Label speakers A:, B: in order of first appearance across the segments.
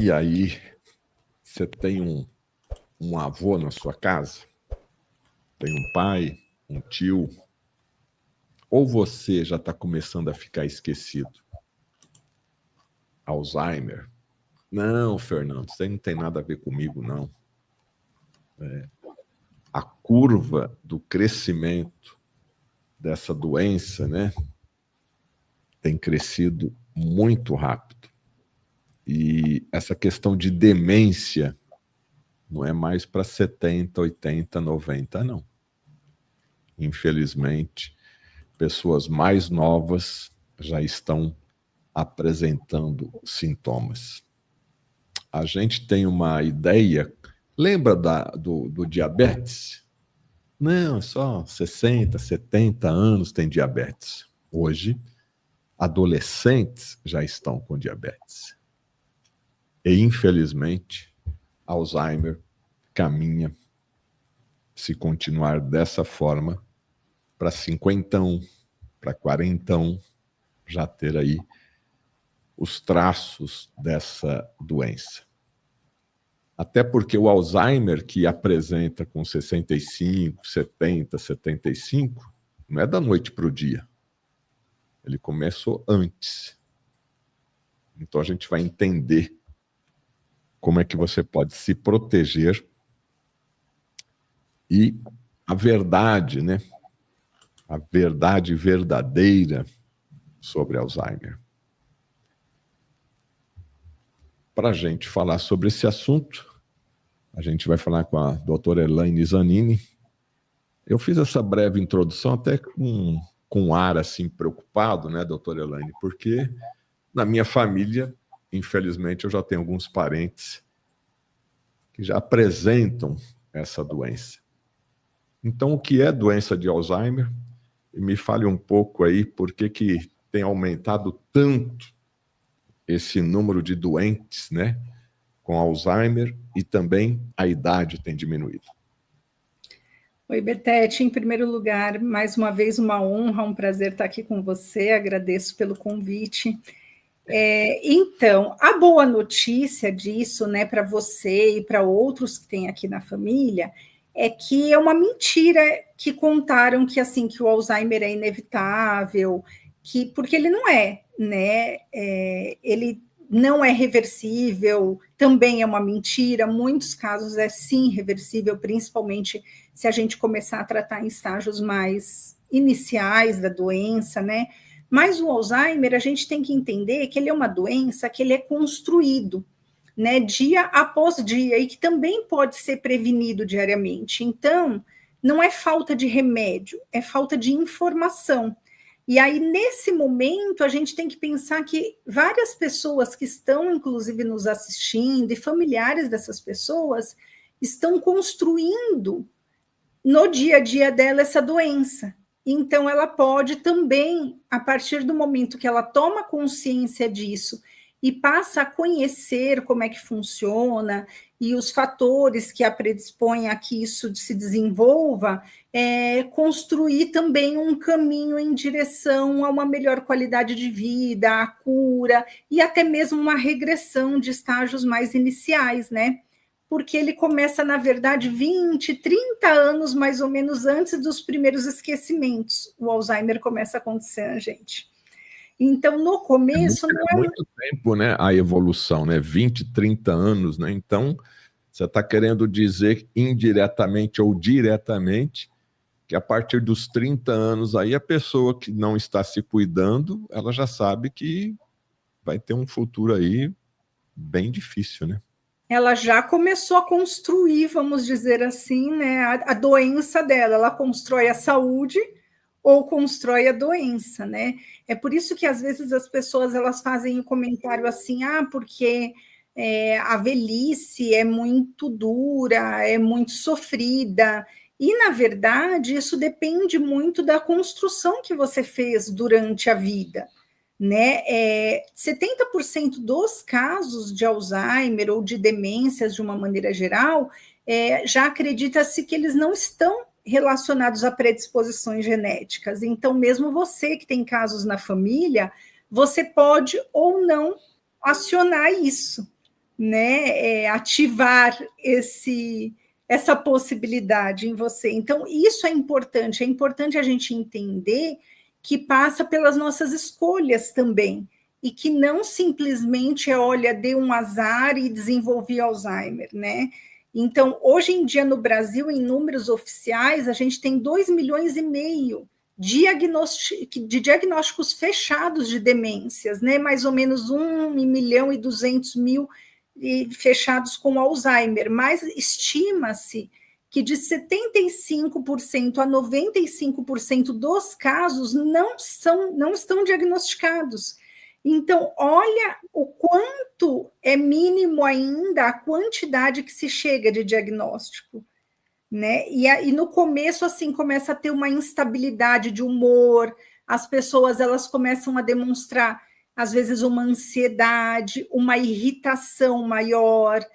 A: E aí, você tem um avô na sua casa? Tem um pai, um tio? Ou você já está começando a ficar esquecido? Alzheimer? Não, Fernando, isso aí não tem nada a ver comigo, não. A curva do crescimento dessa doença, né, tem crescido muito rápido. E essa questão de demência não é mais para 70, 80, 90, não. Infelizmente, pessoas mais novas já estão apresentando sintomas. A gente tem uma ideia, lembra do diabetes? Não, só 60, 70 anos tem diabetes. Hoje, adolescentes já estão com diabetes. E, infelizmente, Alzheimer caminha, se continuar dessa forma, para 50, para 40, já ter aí os traços dessa doença. Até porque o Alzheimer, que apresenta com 65, 70, 75, não é da noite para o dia. Ele começou antes. Então a gente vai entender como é que você pode se proteger e a verdade, né? A verdade verdadeira sobre Alzheimer. Para a gente falar sobre esse assunto, a gente vai falar com a doutora Elaine Zanini. Eu fiz essa breve introdução até com um ar assim preocupado, né, doutora Elaine? Porque na minha família, infelizmente, eu já tenho alguns parentes que já apresentam essa doença. Então, o que é doença de Alzheimer? E me fale um pouco aí por que tem aumentado tanto esse número de doentes, né, com Alzheimer, e também a idade tem diminuído.
B: Oi, Betete, em primeiro lugar, mais uma vez uma honra, um prazer estar aqui com você, agradeço pelo convite. Então, a boa notícia disso, né, para você e para outros que tem aqui na família, é que é uma mentira que contaram que assim que o Alzheimer é inevitável, porque ele não é, né? Ele não é reversível, também é uma mentira. Muitos casos é sim reversível, principalmente se a gente começar a tratar em estágios mais iniciais da doença, né? Mas o Alzheimer, a gente tem que entender que ele é uma doença que ele é construído, né, dia após dia, e que também pode ser prevenido diariamente. Então, não é falta de remédio, é falta de informação. E aí, nesse momento, a gente tem que pensar que várias pessoas que estão, inclusive, nos assistindo, e familiares dessas pessoas, estão construindo no dia a dia dela essa doença. Então, ela pode também, a partir do momento que ela toma consciência disso e passa a conhecer como é que funciona e os fatores que a predispõem a que isso se desenvolva, construir também um caminho em direção a uma melhor qualidade de vida, a cura e até mesmo uma regressão de estágios mais iniciais, né? Porque ele começa, na verdade, 20, 30 anos, mais ou menos, antes dos primeiros esquecimentos. O Alzheimer começa a acontecer, gente. Então, no começo...
A: É muito tempo, né, a evolução, né? 20, 30 anos, né? Então, você está querendo dizer, indiretamente ou diretamente, que a partir dos 30 anos aí, a pessoa que não está se cuidando, ela já sabe que vai ter um futuro aí bem difícil, né?
B: Ela já começou a construir, vamos dizer assim, né, a doença dela. Ela constrói a saúde ou constrói a doença, né? É por isso que às vezes as pessoas elas fazem um comentário assim, porque a velhice é muito dura, é muito sofrida. E, na verdade, isso depende muito da construção que você fez durante a vida, né? 70% dos casos de Alzheimer ou de demências de uma maneira geral, já acredita-se que eles não estão relacionados a predisposições genéticas. Então, mesmo você que tem casos na família, você pode ou não acionar isso, né, ativar essa possibilidade em você. Então, isso é importante a gente entender que passa pelas nossas escolhas também, e que não simplesmente olha, deu um azar e desenvolvi Alzheimer, né? Então, hoje em dia, no Brasil, em números oficiais, a gente tem 2,5 milhões de diagnósticos fechados de demências, né? Mais ou menos 1.200.000 fechados com Alzheimer, mas estima-se que de 75% a 95% dos casos não estão diagnosticados. Então, olha o quanto é mínimo ainda a quantidade que se chega de diagnóstico, né? E no começo, assim, começa a ter uma instabilidade de humor, as pessoas elas começam a demonstrar, às vezes, uma ansiedade, uma irritação maior,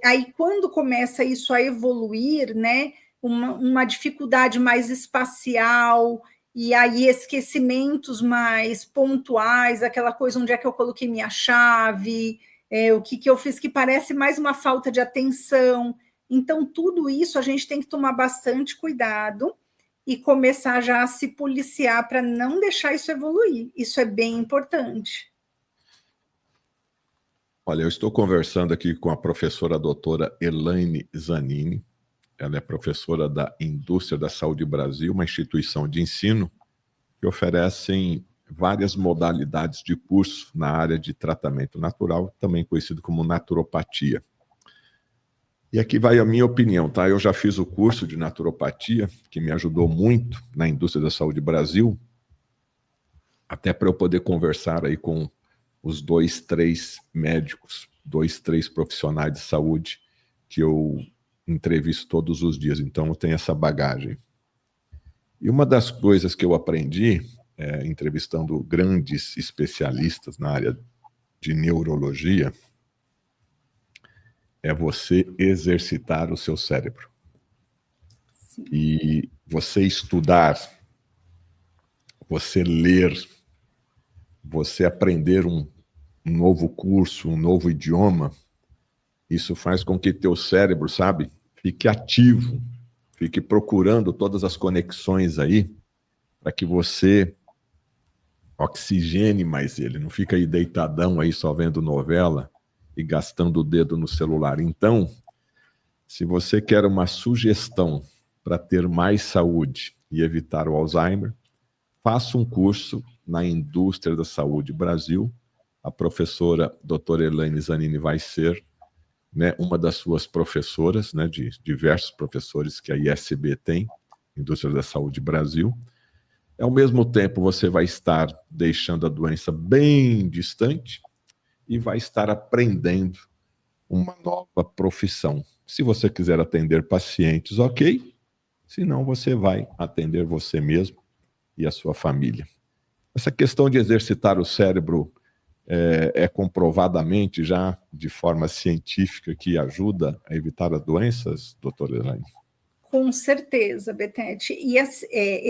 B: aí quando começa isso a evoluir, né, uma dificuldade mais espacial, e aí esquecimentos mais pontuais, aquela coisa, onde é que eu coloquei minha chave, o que eu fiz, que parece mais uma falta de atenção. Então, tudo isso a gente tem que tomar bastante cuidado e começar já a se policiar para não deixar isso evoluir. Isso é bem importante.
A: Olha, eu estou conversando aqui com a professora doutora Elaine Zanini. Ela é professora da Indústria da Saúde Brasil, uma instituição de ensino que oferece várias modalidades de curso na área de tratamento natural, também conhecido como naturopatia. E aqui vai a minha opinião, tá? Eu já fiz o curso de naturopatia, que me ajudou muito na Indústria da Saúde Brasil, até para eu poder conversar aí com os 2, 3 médicos, 2, 3 profissionais de saúde que eu entrevisto todos os dias. Então, eu tenho essa bagagem. E uma das coisas que eu aprendi, entrevistando grandes especialistas na área de neurologia, é você exercitar o seu cérebro. Sim. E você estudar, você ler, você aprender um novo curso, um novo idioma, isso faz com que teu cérebro, sabe, fique ativo, fique procurando todas as conexões aí, para que você oxigene mais ele, não fica aí deitadão aí só vendo novela e gastando o dedo no celular. Então, se você quer uma sugestão para ter mais saúde e evitar o Alzheimer, faça um curso na Indústria da Saúde Brasil. A professora doutora Elaine Zanini vai ser, né, uma das suas professoras, né, de diversos professores que a ISB tem, Indústria da Saúde Brasil. Ao mesmo tempo, você vai estar deixando a doença bem distante e vai estar aprendendo uma nova profissão. Se você quiser atender pacientes, ok. Se não, você vai atender você mesmo e a sua família. Essa questão de exercitar o cérebro é comprovadamente já de forma científica que ajuda a evitar as doenças, doutora Elaine?
B: Com certeza, Betete. E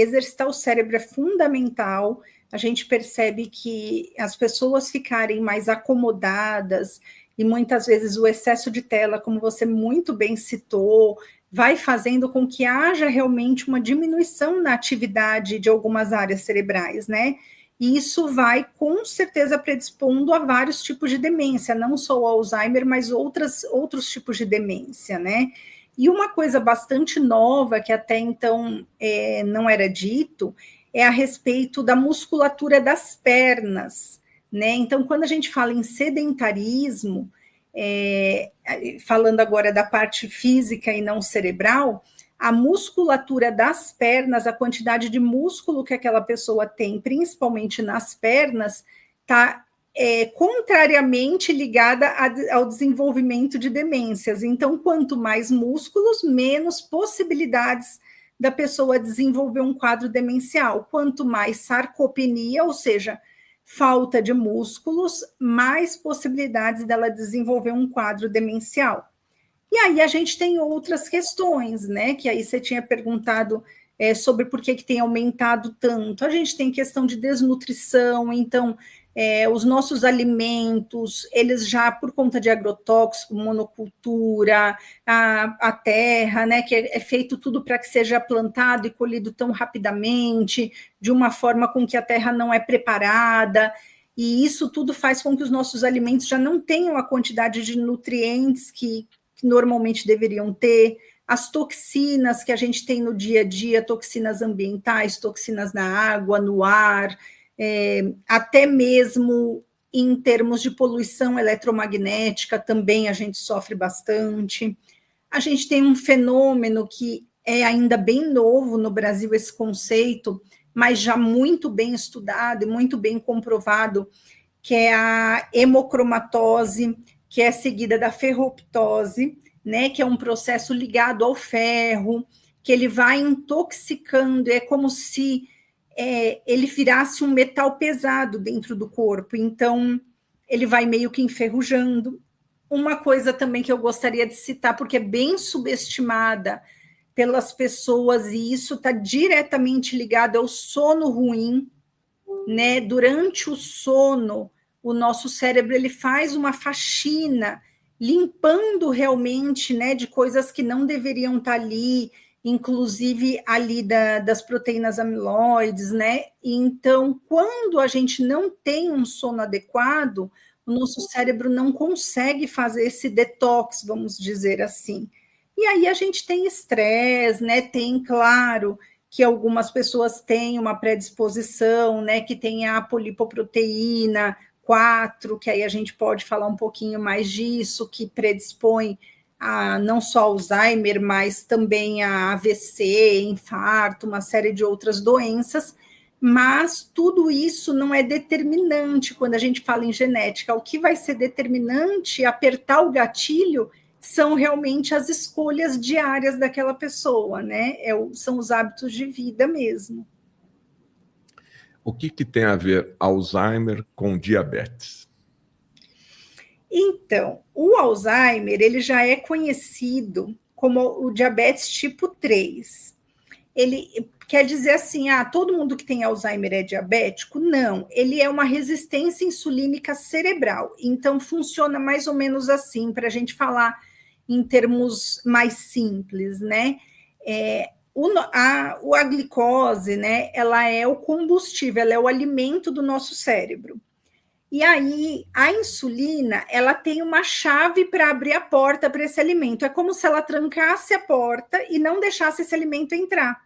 B: exercitar o cérebro é fundamental. A gente percebe que as pessoas ficarem mais acomodadas e muitas vezes o excesso de tela, como você muito bem citou, vai fazendo com que haja realmente uma diminuição na atividade de algumas áreas cerebrais, né? E isso vai, com certeza, predispondo a vários tipos de demência, não só o Alzheimer, mas outros tipos de demência, né? E uma coisa bastante nova, que até então não era dito, é a respeito da musculatura das pernas, né? Então, quando a gente fala em sedentarismo, falando agora da parte física e não cerebral, a musculatura das pernas, a quantidade de músculo que aquela pessoa tem, principalmente nas pernas, está contrariamente ligada ao desenvolvimento de demências. Então, quanto mais músculos, menos possibilidades da pessoa desenvolver um quadro demencial. Quanto mais sarcopenia, ou seja, falta de músculos, mais possibilidades dela desenvolver um quadro demencial. E aí a gente tem outras questões, né? Que aí você tinha perguntado sobre por que tem aumentado tanto. A gente tem questão de desnutrição, então os nossos alimentos, eles já, por conta de agrotóxico, monocultura, a terra, né, que é feito tudo para que seja plantado e colhido tão rapidamente, de uma forma com que a terra não é preparada, e isso tudo faz com que os nossos alimentos já não tenham a quantidade de nutrientes que normalmente deveriam ter, as toxinas que a gente tem no dia a dia, toxinas ambientais, toxinas na água, no ar, até mesmo em termos de poluição eletromagnética, também a gente sofre bastante. A gente tem um fenômeno que é ainda bem novo no Brasil, esse conceito, mas já muito bem estudado e muito bem comprovado, que é a hemocromatose, que é seguida da ferroptose, né, que é um processo ligado ao ferro, que ele vai intoxicando, é como se ele virasse um metal pesado dentro do corpo, então ele vai meio que enferrujando. Uma coisa também que eu gostaria de citar, porque é bem subestimada pelas pessoas, e isso está diretamente ligado ao sono ruim, né? Durante o sono, o nosso cérebro ele faz uma faxina, limpando realmente, né, de coisas que não deveriam estar ali, inclusive ali das proteínas amiloides, né? Então, quando a gente não tem um sono adequado, o nosso cérebro não consegue fazer esse detox, vamos dizer assim. E aí a gente tem estresse, né? Tem, claro, que algumas pessoas têm uma predisposição, né? Que tem a polipoproteína 4, que aí a gente pode falar um pouquinho mais disso, que predispõe a não só Alzheimer, mas também a AVC, infarto, uma série de outras doenças, mas tudo isso não é determinante quando a gente fala em genética. O que vai ser determinante, apertar o gatilho, são realmente as escolhas diárias daquela pessoa, né? São os hábitos de vida mesmo.
A: O que tem a ver Alzheimer com diabetes?
B: Então, o Alzheimer, ele já é conhecido como o diabetes tipo 3. Ele quer dizer assim, todo mundo que tem Alzheimer é diabético? Não, ele é uma resistência insulínica cerebral. Então, funciona mais ou menos assim, para a gente falar em termos mais simples, né? A glicose, né, ela é o combustível, ela é o alimento do nosso cérebro. E aí, a insulina, ela tem uma chave para abrir a porta para esse alimento. É como se ela trancasse a porta e não deixasse esse alimento entrar.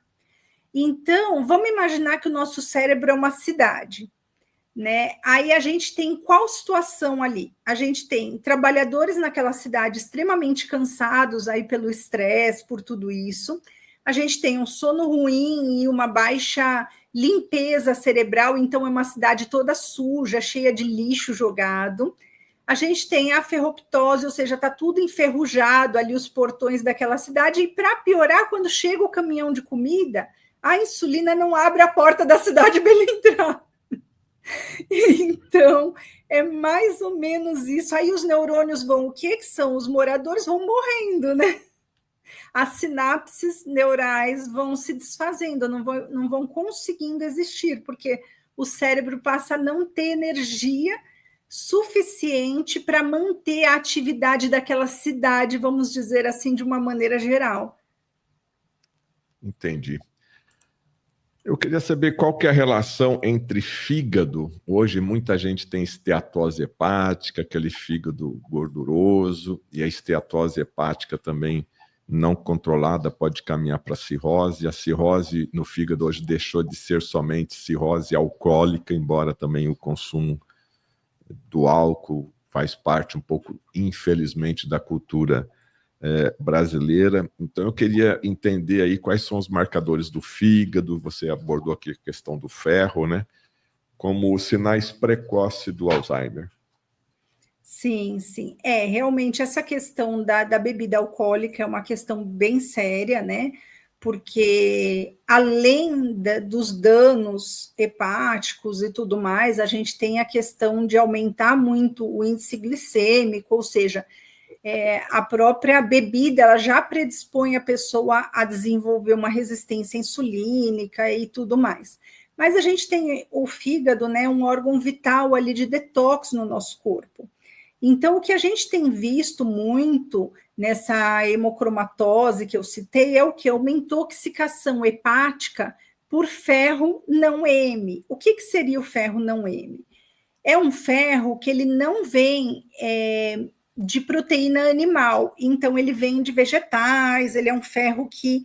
B: Então, vamos imaginar que o nosso cérebro é uma cidade, né? Aí a gente tem qual situação ali? A gente tem trabalhadores naquela cidade extremamente cansados aí pelo estresse, por tudo isso. A gente tem um sono ruim e uma baixa limpeza cerebral, então é uma cidade toda suja, cheia de lixo jogado. A gente tem a ferroptose, ou seja, está tudo enferrujado ali, os portões daquela cidade, e para piorar, quando chega o caminhão de comida, a insulina não abre a porta da cidade para ele entrar. Então, é mais ou menos isso. Aí os neurônios vão, o que são? Os moradores vão morrendo, né? As sinapses neurais vão se desfazendo, não vão conseguindo existir, porque o cérebro passa a não ter energia suficiente para manter a atividade daquela cidade, vamos dizer assim, de uma maneira geral.
A: Entendi. Eu queria saber qual que é a relação entre fígado. Hoje muita gente tem esteatose hepática, aquele fígado gorduroso, e a esteatose hepática também não controlada pode caminhar para a cirrose. A cirrose no fígado hoje deixou de ser somente cirrose alcoólica, embora também o consumo do álcool faz parte um pouco, infelizmente, da cultura brasileira. Então eu queria entender aí quais são os marcadores do fígado. Você abordou aqui a questão do ferro, né? Como os sinais precoces do Alzheimer.
B: Sim, sim. Realmente essa questão da bebida alcoólica é uma questão bem séria, né? Porque além dos danos hepáticos e tudo mais, a gente tem a questão de aumentar muito o índice glicêmico, ou seja, a própria bebida ela já predispõe a pessoa a desenvolver uma resistência insulínica e tudo mais. Mas a gente tem o fígado, né, um órgão vital ali de detox no nosso corpo. Então, o que a gente tem visto muito nessa hemocromatose que eu citei é o que? Uma intoxicação hepática por ferro não M. O que seria o ferro não M? É um ferro que ele não vem de proteína animal, então ele vem de vegetais, ele é um ferro que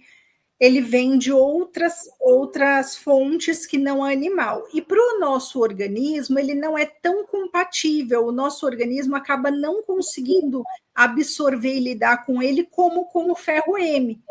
B: ele vem de outras fontes que não animal. E para o nosso organismo, ele não é tão compatível, o nosso organismo acaba não conseguindo absorver e lidar com ele como com o ferro M.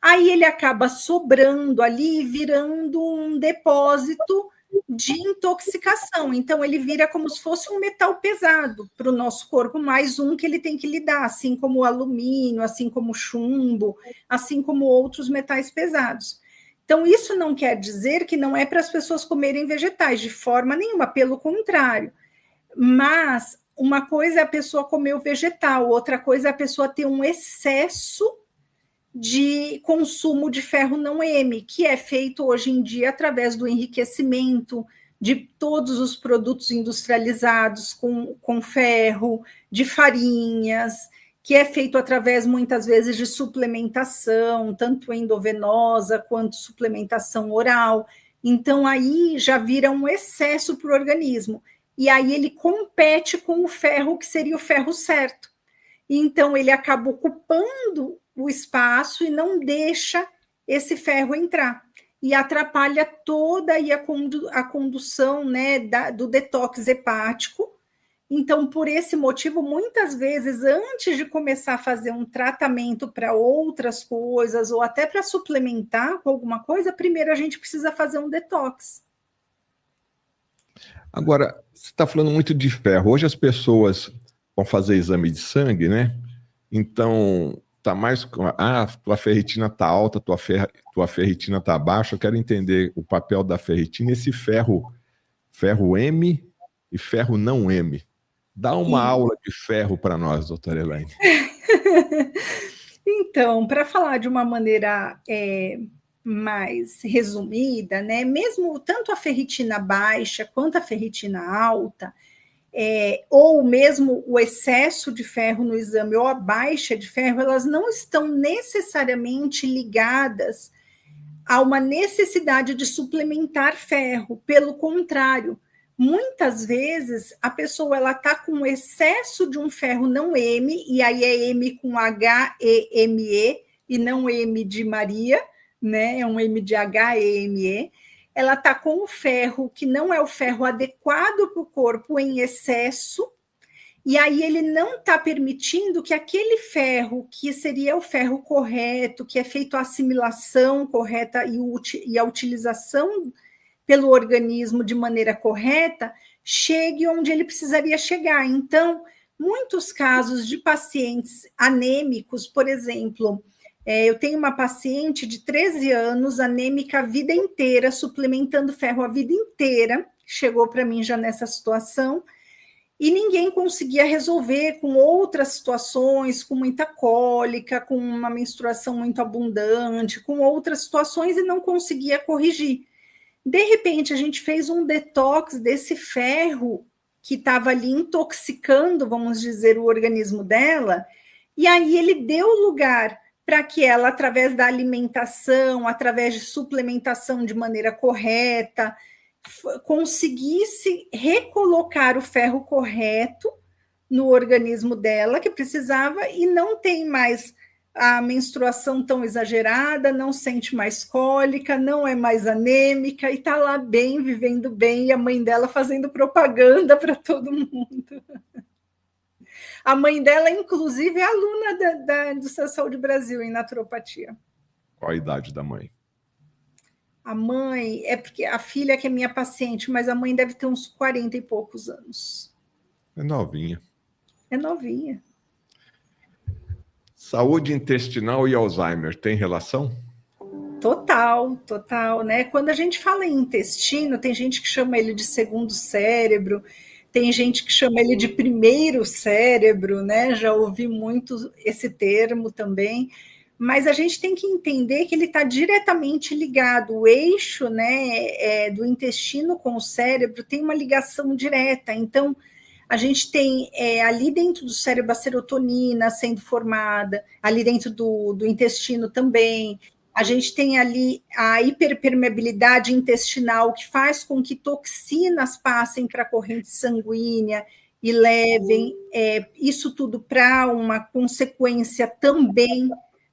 B: Aí ele acaba sobrando ali, virando um depósito de intoxicação. Então, ele vira como se fosse um metal pesado para o nosso corpo, mais um que ele tem que lidar, assim como o alumínio, assim como o chumbo, assim como outros metais pesados. Então, isso não quer dizer que não é para as pessoas comerem vegetais, de forma nenhuma, pelo contrário. Mas uma coisa é a pessoa comer o vegetal, outra coisa é a pessoa ter um excesso de consumo de ferro não M, que é feito hoje em dia através do enriquecimento de todos os produtos industrializados com ferro, de farinhas, que é feito através, muitas vezes, de suplementação, tanto endovenosa quanto suplementação oral. Então, aí já vira um excesso para o organismo. E aí ele compete com o ferro, que seria o ferro certo. Então, ele acaba ocupando o espaço e não deixa esse ferro entrar. E atrapalha toda aí a condução, né, do detox hepático. Então, por esse motivo, muitas vezes, antes de começar a fazer um tratamento para outras coisas, ou até para suplementar com alguma coisa, primeiro a gente precisa fazer um detox.
A: Agora, você está falando muito de ferro. Hoje as pessoas vão fazer exame de sangue, né? Então, tá mais. Tua ferritina tá alta, tua ferritina tá baixa. Eu quero entender o papel da ferritina e esse ferro M e ferro não M. Dá uma aula de ferro para nós, doutora Elaine.
B: Então, para falar de uma maneira mais resumida, né? Mesmo tanto a ferritina baixa quanto a ferritina alta, ou mesmo o excesso de ferro no exame ou a baixa de ferro, elas não estão necessariamente ligadas a uma necessidade de suplementar ferro. Pelo contrário, muitas vezes a pessoa ela está com excesso de um ferro não M, e aí é M com H-E-M-E, e não M de Maria, né? É um M de H-E-M-E. Ela está com o ferro que não é o ferro adequado para o corpo em excesso, e aí ele não está permitindo que aquele ferro, que seria o ferro correto, que é feito a assimilação correta e a utilização pelo organismo de maneira correta, chegue onde ele precisaria chegar. Então, muitos casos de pacientes anêmicos, por exemplo, eu tenho uma paciente de 13 anos, anêmica a vida inteira, suplementando ferro a vida inteira, chegou para mim já nessa situação, e ninguém conseguia resolver com outras situações, com muita cólica, com uma menstruação muito abundante, com outras situações, e não conseguia corrigir. De repente, a gente fez um detox desse ferro que estava ali intoxicando, vamos dizer, o organismo dela, e aí ele deu lugar para que ela, através da alimentação, através de suplementação de maneira correta, conseguisse recolocar o ferro correto no organismo dela, que precisava, e não tem mais a menstruação tão exagerada, não sente mais cólica, não é mais anêmica, e está lá bem, vivendo bem, e a mãe dela fazendo propaganda para todo mundo. A mãe dela, inclusive, é aluna do Saúde Brasil em naturopatia.
A: Qual a idade da mãe?
B: A mãe, é porque a filha que é minha paciente, mas a mãe deve ter uns 40 e poucos anos.
A: É novinha.
B: É novinha.
A: Saúde intestinal e Alzheimer, tem relação?
B: Total, né? Quando a gente fala em intestino, tem gente que chama ele de segundo cérebro, tem gente que chama ele de primeiro cérebro, né? Já ouvi muito esse termo também, mas a gente tem que entender que ele está diretamente ligado. O eixo, né, do intestino com o cérebro tem uma ligação direta. Então, a gente tem ali dentro do cérebro a serotonina sendo formada, ali dentro do intestino também. A gente tem ali a hiperpermeabilidade intestinal, que faz com que toxinas passem para a corrente sanguínea e levem isso tudo para uma consequência também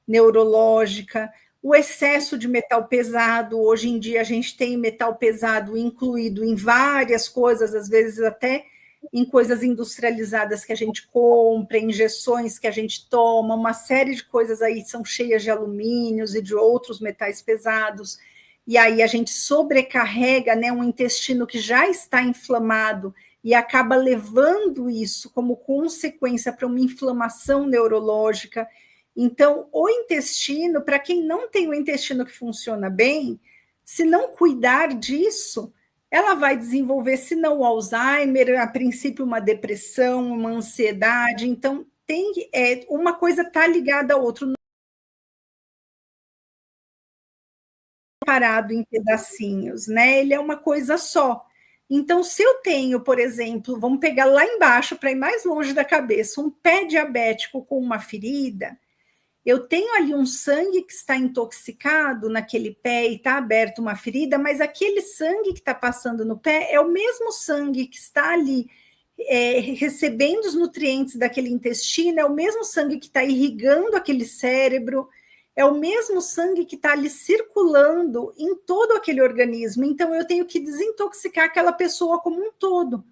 B: neurológica. O excesso de metal pesado, hoje em dia a gente tem metal pesado incluído em várias coisas, às vezes até em coisas industrializadas que a gente compra, injeções que a gente toma, uma série de coisas aí são cheias de alumínios e de outros metais pesados, e aí a gente sobrecarrega, né, um intestino que já está inflamado e acaba levando isso como consequência para uma inflamação neurológica. Então, o intestino, para quem não tem o intestino que funciona bem, se não cuidar disso, ela vai desenvolver, se não o Alzheimer, a princípio uma depressão, uma ansiedade. Então, uma coisa está ligada à outra, não parado em pedacinhos, né? Ele é uma coisa só. Então, se eu tenho, por exemplo, vamos pegar lá embaixo para ir mais longe da cabeça, um pé diabético com uma ferida, eu tenho ali um sangue que está intoxicado naquele pé e está aberto uma ferida, mas aquele sangue que está passando no pé é o mesmo sangue que está ali recebendo os nutrientes daquele intestino, é o mesmo sangue que está irrigando aquele cérebro, é o mesmo sangue que está ali circulando em todo aquele organismo. Então, eu tenho que desintoxicar aquela pessoa como um todo,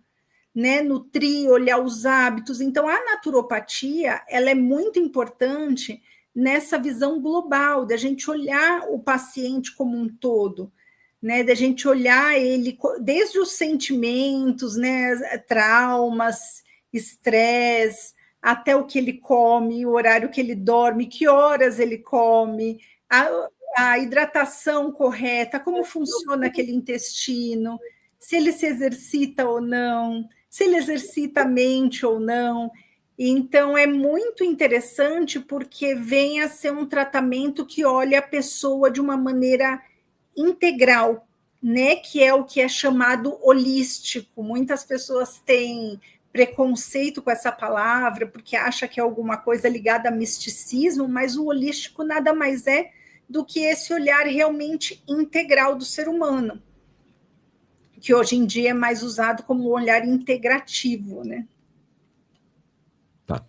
B: né? Nutrir, olhar os hábitos. Então, a naturopatia, ela é muito importante nessa visão global, da gente olhar o paciente como um todo, né? Da gente olhar ele desde os sentimentos, né? Traumas, estresse, até o que ele come, o horário que ele dorme, que horas ele come, a hidratação correta, como funciona aquele intestino, se ele se exercita ou não, se ele exercita a mente ou não. Então, é muito interessante porque vem a ser um tratamento que olha a pessoa de uma maneira integral, né? Que é o que é chamado holístico. Muitas pessoas têm preconceito com essa palavra, porque acha que é alguma coisa ligada a misticismo, mas o holístico nada mais é do que esse olhar realmente integral do ser humano, que hoje em dia é mais usado como um olhar integrativo, né?
A: Tá.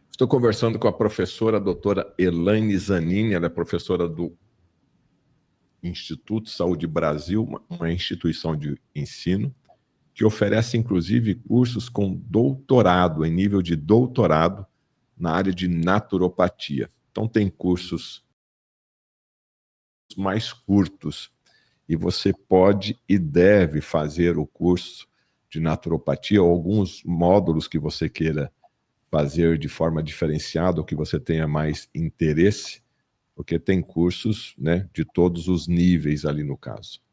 A: Estou conversando com a professora doutora Elaine Zanini, ela é professora do Instituto Saúde Brasil, uma instituição de ensino, que oferece, inclusive, cursos com doutorado, em nível de doutorado, na área de naturopatia. Então, tem cursos mais curtos, e você pode e deve fazer o curso de naturopatia, ou alguns módulos que você queira fazer de forma diferenciada, ou que você tenha mais interesse, porque tem cursos, né, de todos os níveis ali no caso.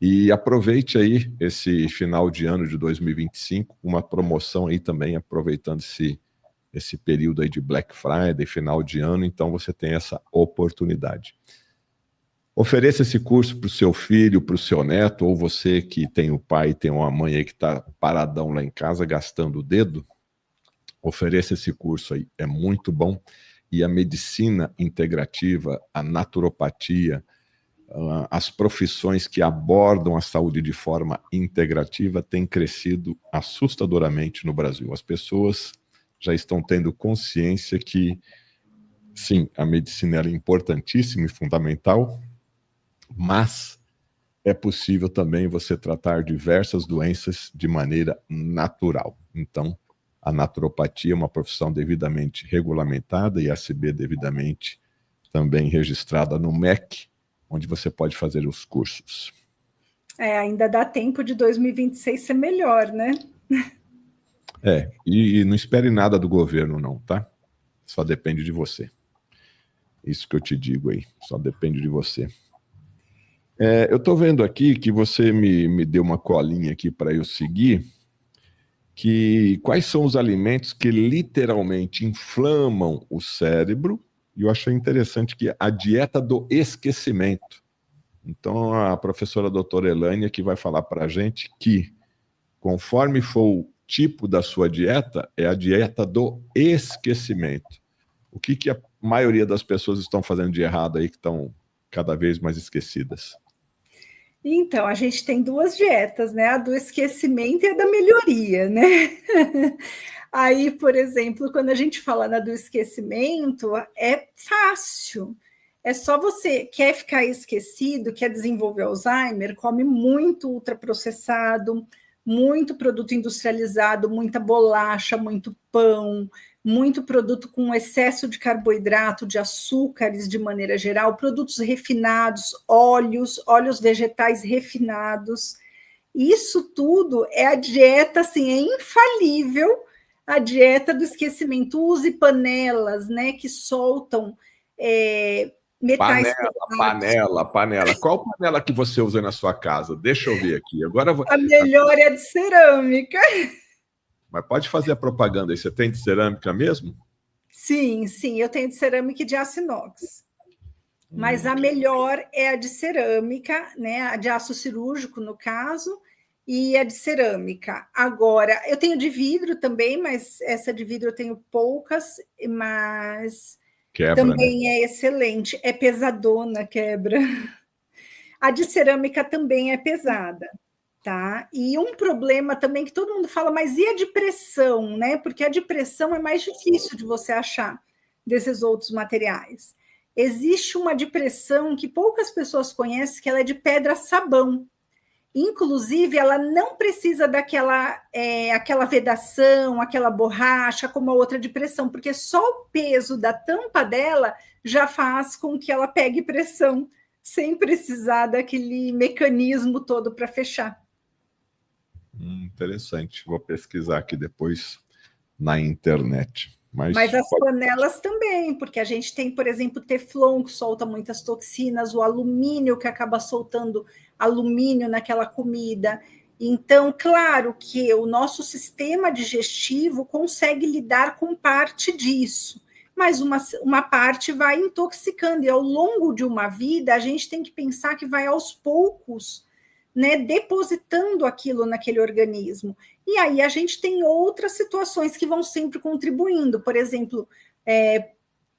A: E aproveite aí esse final de ano de 2025, uma promoção aí também, aproveitando esse período aí de Black Friday, final de ano, então você tem essa oportunidade. Ofereça esse curso para o seu filho, para o seu neto, ou você que tem o pai, tem uma mãe aí que está paradão lá em casa, gastando o dedo, ofereça esse curso aí, é muito bom. E a medicina integrativa, a naturopatia, as profissões que abordam a saúde de forma integrativa têm crescido assustadoramente no Brasil. As pessoas já estão tendo consciência que, sim, a medicina é importantíssima e fundamental, mas é possível também você tratar diversas doenças de maneira natural. Então, a naturopatia é uma profissão devidamente regulamentada e a CB devidamente também registrada no MEC, onde você pode fazer os cursos.
B: Ainda dá tempo de 2026 ser melhor, né?
A: E não espere nada do governo não, tá? Só depende de você. Isso que eu te digo aí, só depende de você. Eu estou vendo aqui que você me deu uma colinha aqui para eu seguir, que quais são os alimentos que literalmente inflamam o cérebro e eu achei interessante que a dieta do esquecimento. Então, a professora doutora Elaine aqui vai falar para a gente que, conforme for o tipo da sua dieta, é a dieta do esquecimento. O que a maioria das pessoas estão fazendo de errado aí, que estão cada vez mais esquecidas?
B: Então, a gente tem duas dietas, né? A do esquecimento e a da melhoria, né? Aí, por exemplo, quando a gente fala na do esquecimento, é fácil. É só você quer ficar esquecido, quer desenvolver Alzheimer, come muito ultraprocessado, muito produto industrializado, muita bolacha, muito pão, muito produto com excesso de carboidrato, de açúcares de maneira geral, produtos refinados, óleos vegetais refinados. Isso tudo é a dieta, assim, é infalível, a dieta do esquecimento. Use panelas, né, que soltam metais pesados.
A: Panela. Qual panela que você usa na sua casa? Deixa eu ver aqui. Agora,
B: A melhor é a de cerâmica.
A: mas pode fazer a propaganda aí. Você tem de cerâmica mesmo?
B: Sim, eu tenho de cerâmica e de aço inox. Mas a melhor é a de cerâmica, né? A de aço cirúrgico, no caso, e a de cerâmica. Agora, eu tenho de vidro também, mas essa de vidro eu tenho poucas, mas
A: Quebra,
B: também
A: né?
B: é excelente. É pesadona, quebra. A de cerâmica também é pesada, tá? E um problema também que todo mundo fala, mas e a de pressão, né? Porque a de pressão é mais difícil de você achar desses outros materiais. Existe uma de pressão que poucas pessoas conhecem, que ela é de pedra-sabão. Inclusive, ela não precisa daquela aquela vedação, aquela borracha, como a outra de pressão, porque só o peso da tampa dela já faz com que ela pegue pressão, sem precisar daquele mecanismo todo para fechar.
A: Interessante. Vou pesquisar aqui depois na internet.
B: Mas as panelas também, porque a gente tem, por exemplo, o Teflon, que solta muitas toxinas, o alumínio, que acaba soltando alumínio naquela comida. Então, claro que o nosso sistema digestivo consegue lidar com parte disso, mas uma parte vai intoxicando, e ao longo de uma vida, a gente tem que pensar que vai aos poucos, né, depositando aquilo naquele organismo. E aí a gente tem outras situações que vão sempre contribuindo, por exemplo,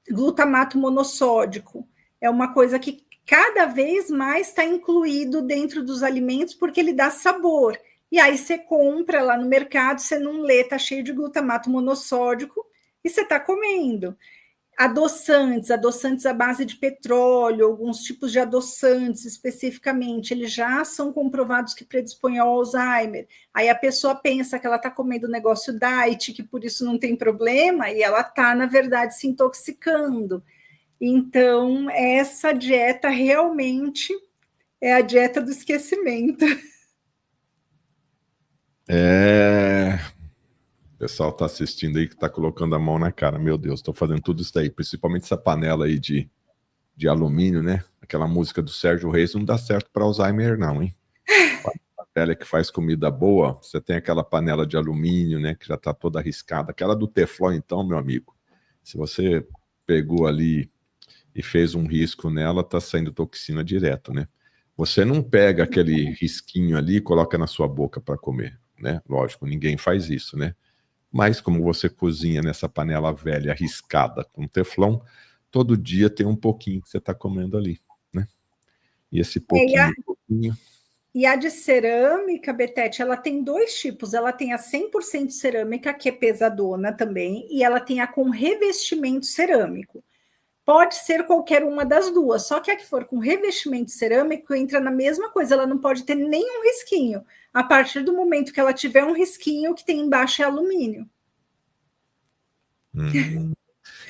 B: glutamato monossódico. É uma coisa que cada vez mais está incluído dentro dos alimentos porque ele dá sabor. E aí você compra lá no mercado, você não lê, está cheio de glutamato monossódico e você está comendo. Adoçantes à base de petróleo, alguns tipos de adoçantes especificamente, eles já são comprovados que predispõem ao Alzheimer. Aí a pessoa pensa que ela está comendo um negócio diet, que por isso não tem problema, e ela está, na verdade, se intoxicando. Então, essa dieta realmente é a dieta do esquecimento.
A: O pessoal está assistindo aí que está colocando a mão na cara. Meu Deus, estou fazendo tudo isso aí, principalmente essa panela aí de alumínio, né? Aquela música do Sérgio Reis não dá certo para Alzheimer, não, hein? A velha que faz comida boa, você tem aquela panela de alumínio, né? Que já está toda arriscada. Aquela do Teflon, então, meu amigo, se você pegou ali e fez um risco nela, tá saindo toxina direto, né? Você não pega aquele risquinho ali e coloca na sua boca para comer, né? Lógico, ninguém faz isso, né? Mas como você cozinha nessa panela velha, arriscada, com teflon, todo dia tem um pouquinho que você está comendo ali, né? E esse pouquinho...
B: E a de cerâmica, Betete, ela tem dois tipos. Ela tem a 100% cerâmica, que é pesadona também, e ela tem a com revestimento cerâmico. Pode ser qualquer uma das duas, só que a que for com revestimento cerâmico entra na mesma coisa, ela não pode ter nenhum risquinho. A partir do momento que ela tiver um risquinho, o que tem embaixo é alumínio.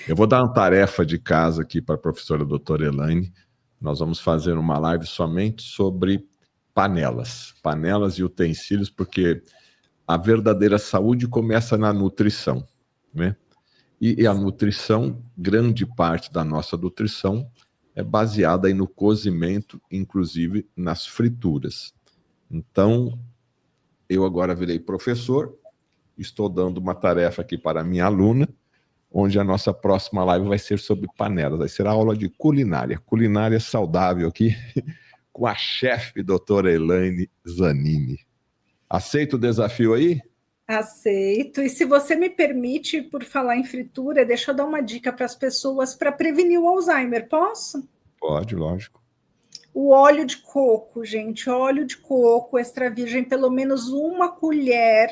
A: Eu vou dar uma tarefa de casa aqui para a professora doutora Elaine. Nós vamos fazer uma live somente sobre panelas e utensílios, porque a verdadeira saúde começa na nutrição, né? E a nutrição, grande parte da nossa nutrição é baseada aí no cozimento, inclusive nas frituras. Então, eu agora virei professor, estou dando uma tarefa aqui para a minha aluna, onde a nossa próxima live vai ser sobre panelas. Vai ser a aula de culinária saudável aqui, com a chefe, doutora Elaine Zanini. Aceita o desafio aí?
B: Aceito. E se você me permite, por falar em fritura, deixa eu dar uma dica para as pessoas para prevenir o Alzheimer, posso?
A: Pode, lógico.
B: O óleo de coco, gente, óleo de coco extra virgem, pelo menos uma colher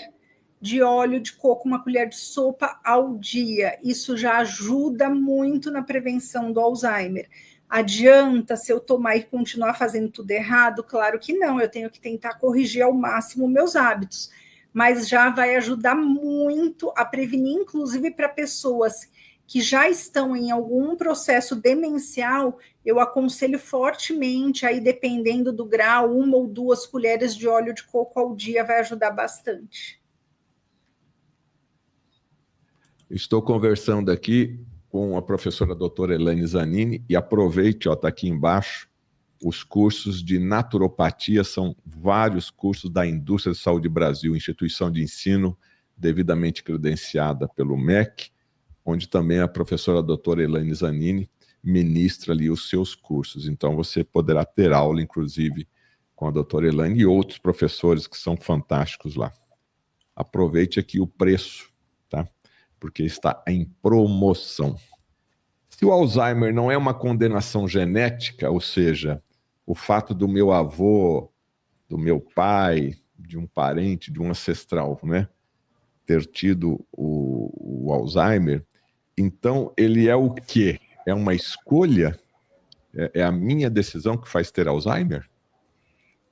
B: de óleo de coco, uma colher de sopa ao dia. Isso já ajuda muito na prevenção do Alzheimer. Adianta se eu tomar e continuar fazendo tudo errado? Claro que não, eu tenho que tentar corrigir ao máximo meus hábitos, mas já vai ajudar muito a prevenir, inclusive para pessoas que já estão em algum processo demencial. Eu aconselho fortemente, aí dependendo do grau, 1 ou 2 colheres de óleo de coco ao dia vai ajudar bastante.
A: Estou conversando aqui com a professora doutora Elaine Zanini e aproveite, está aqui embaixo, os cursos de naturopatia, são vários cursos da Indústria de Saúde Brasil, instituição de ensino devidamente credenciada pelo MEC, onde também a professora doutora Elaine Zanini ministra ali os seus cursos. Então você poderá ter aula, inclusive, com a doutora Elaine e outros professores que são fantásticos lá. Aproveite aqui o preço, tá? Porque está em promoção. Se o Alzheimer não é uma condenação genética, ou seja, o fato do meu avô, do meu pai, de um parente, de um ancestral, né, ter tido o Alzheimer, então ele é o quê? É uma escolha? É a minha decisão que faz ter Alzheimer?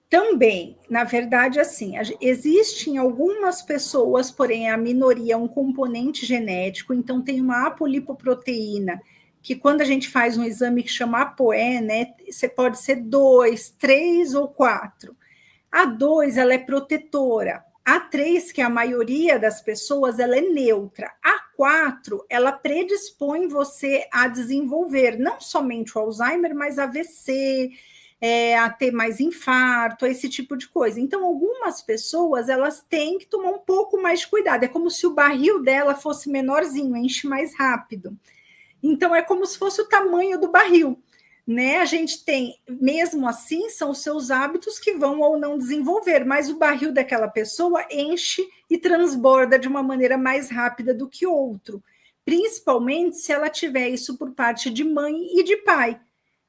B: Também, na verdade, assim, existem algumas pessoas, porém a minoria é um componente genético, então tem uma apolipoproteína, que quando a gente faz um exame que chama ApoE, né, você pode ser 2, 3 ou 4. A 2, ela é protetora. A 3, que é a maioria das pessoas, ela é neutra. A 4, ela predispõe você a desenvolver não somente o Alzheimer, mas AVC, a ter mais infarto, esse tipo de coisa. Então, algumas pessoas, elas têm que tomar um pouco mais de cuidado. É como se o barril dela fosse menorzinho, enche mais rápido. Então, é como se fosse o tamanho do barril, né? A gente tem, mesmo assim, são os seus hábitos que vão ou não desenvolver, mas o barril daquela pessoa enche e transborda de uma maneira mais rápida do que outro, principalmente se ela tiver isso por parte de mãe e de pai,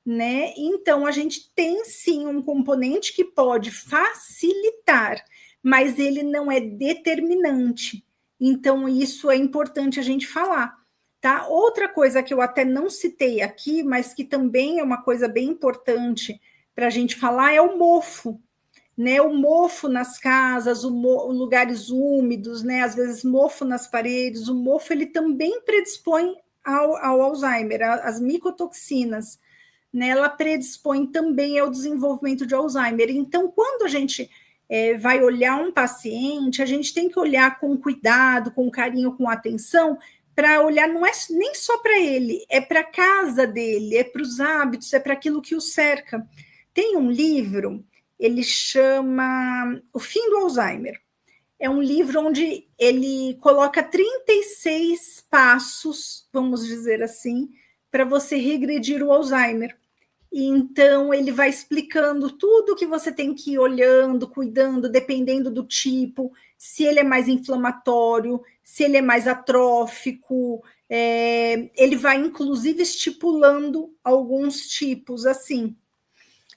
B: né? Então, a gente tem sim um componente que pode facilitar, mas ele não é determinante. Então, isso é importante a gente falar. Tá? Outra coisa que eu até não citei aqui, mas que também é uma coisa bem importante para a gente falar, é o mofo, né? O mofo nas casas, lugares úmidos, né? Às vezes mofo nas paredes, o mofo ele também predispõe ao Alzheimer, as micotoxinas, né? Ela predispõe também ao desenvolvimento de Alzheimer. Então, quando a gente vai olhar um paciente, a gente tem que olhar com cuidado, com carinho, com atenção, para olhar, não é nem só para ele, é para a casa dele, é para os hábitos, é para aquilo que o cerca. Tem um livro, ele chama O Fim do Alzheimer. É um livro onde ele coloca 36 passos, vamos dizer assim, para você regredir o Alzheimer. E então ele vai explicando tudo que você tem que ir olhando, cuidando, dependendo do tipo, se ele é mais inflamatório, se ele é mais atrófico, ele vai inclusive estipulando alguns tipos assim,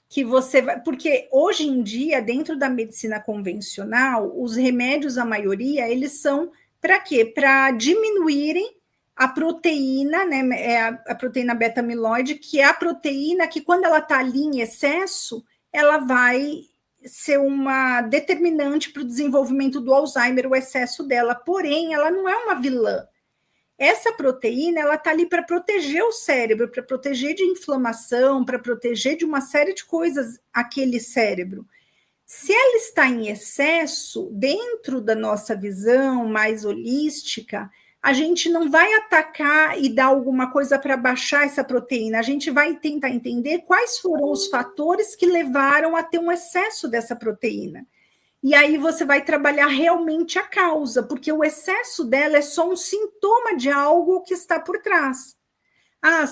B: que você vai, porque hoje em dia, dentro da medicina convencional, os remédios, a maioria, eles são para quê? Para diminuírem a proteína, né, a proteína beta-amiloide, que é a proteína que, quando ela está ali em excesso, ela vai ser uma determinante para o desenvolvimento do Alzheimer, o excesso dela. Porém, ela não é uma vilã. Essa proteína, ela está ali para proteger o cérebro, para proteger de inflamação, para proteger de uma série de coisas aquele cérebro. Se ela está em excesso, dentro da nossa visão mais holística, a gente não vai atacar e dar alguma coisa para baixar essa proteína, a gente vai tentar entender quais foram os fatores que levaram a ter um excesso dessa proteína. E aí você vai trabalhar realmente a causa, porque o excesso dela é só um sintoma de algo que está por trás.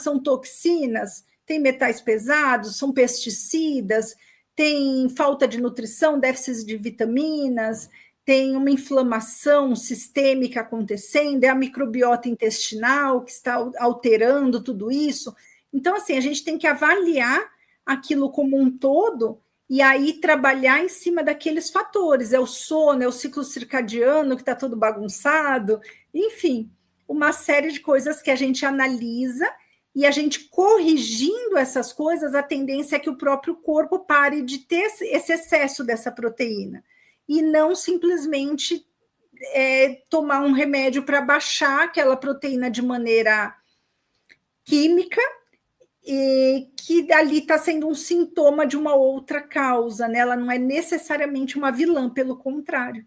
B: São toxinas, tem metais pesados, são pesticidas, tem falta de nutrição, déficit de vitaminas, tem uma inflamação sistêmica acontecendo, é a microbiota intestinal que está alterando tudo isso. Então, assim, a gente tem que avaliar aquilo como um todo e aí trabalhar em cima daqueles fatores. É o sono, é o ciclo circadiano que está todo bagunçado, enfim, uma série de coisas que a gente analisa e a gente corrigindo essas coisas, a tendência é que o próprio corpo pare de ter esse excesso dessa proteína e não simplesmente tomar um remédio para baixar aquela proteína de maneira química, e que ali está sendo um sintoma de uma outra causa, né? Ela não é necessariamente uma vilã, pelo contrário.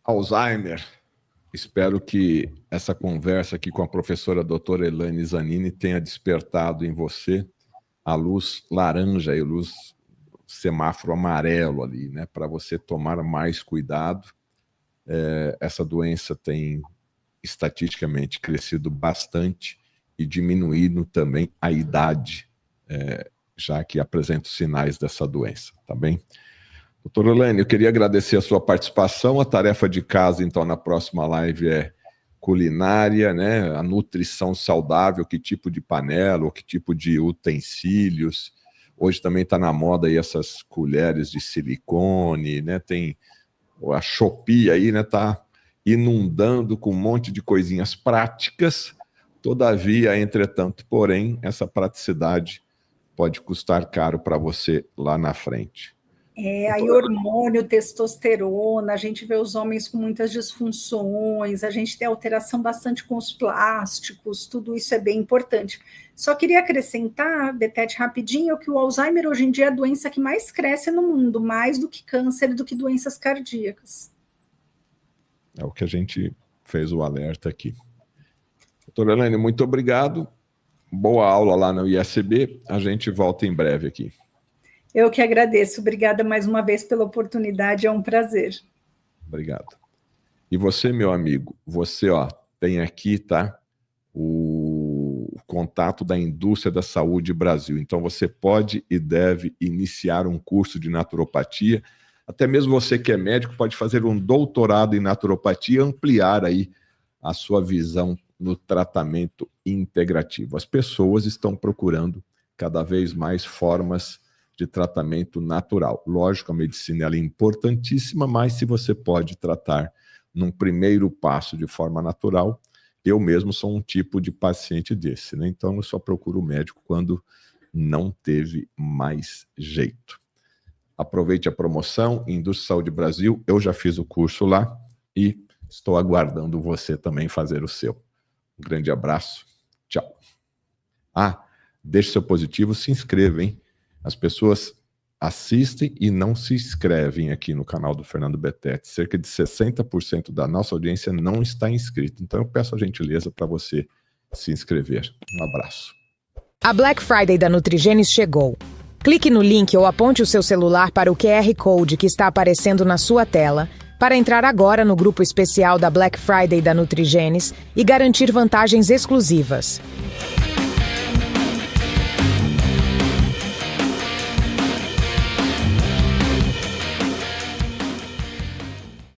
A: Alzheimer. Espero que essa conversa aqui com a professora doutora Elaine Zanini tenha despertado em você a luz laranja e a luz semáforo amarelo ali, né? Para você tomar mais cuidado. Essa doença tem estatisticamente crescido bastante e diminuindo também a idade, já que apresenta os sinais dessa doença, tá bem? Doutora Elaine, eu queria agradecer a sua participação. A tarefa de casa, então, na próxima live é culinária, né? A nutrição saudável, que tipo de panela, ou que tipo de utensílios. Hoje também está na moda aí essas colheres de silicone, né? Tem a Shopee aí, né? Está inundando com um monte de coisinhas práticas. Todavia, entretanto, porém, essa praticidade pode custar caro para você lá na frente.
B: Aí hormônio, testosterona, a gente vê os homens com muitas disfunções, a gente tem alteração bastante com os plásticos, tudo isso é bem importante. Só queria acrescentar, Betete, rapidinho, que o Alzheimer hoje em dia é a doença que mais cresce no mundo, mais do que câncer, do que doenças cardíacas.
A: É o que a gente fez o alerta aqui. Doutora Elaine, muito obrigado. Boa aula lá no ISB. A gente volta em breve aqui.
B: Eu que agradeço. Obrigada mais uma vez pela oportunidade. É um prazer.
A: Obrigado. E você, meu amigo, você tem aqui, tá? O contato da Indústria da Saúde Brasil. Então você pode e deve iniciar um curso de naturopatia. Até mesmo você que é médico pode fazer um doutorado em naturopatia e ampliar aí a sua visão no tratamento integrativo. As pessoas estão procurando cada vez mais formas de tratamento natural. Lógico, a medicina ela é importantíssima, mas se você pode tratar num primeiro passo de forma natural, eu mesmo sou um tipo de paciente desse, né? Então eu só procuro o médico quando não teve mais jeito. Aproveite a promoção, Indústria Saúde Brasil, eu já fiz o curso lá e estou aguardando você também fazer o seu. Um grande abraço, tchau. Deixe seu positivo, se inscreva, hein? As pessoas assistem e não se inscrevem aqui no canal do Fernando Betete. Cerca de 60% da nossa audiência não está inscrita. Então eu peço a gentileza para você se inscrever. Um abraço.
C: A Black Friday da Nutrigenes chegou. Clique no link ou aponte o seu celular para o QR Code que está aparecendo na sua tela para entrar agora no grupo especial da Black Friday da Nutrigenes e garantir vantagens exclusivas.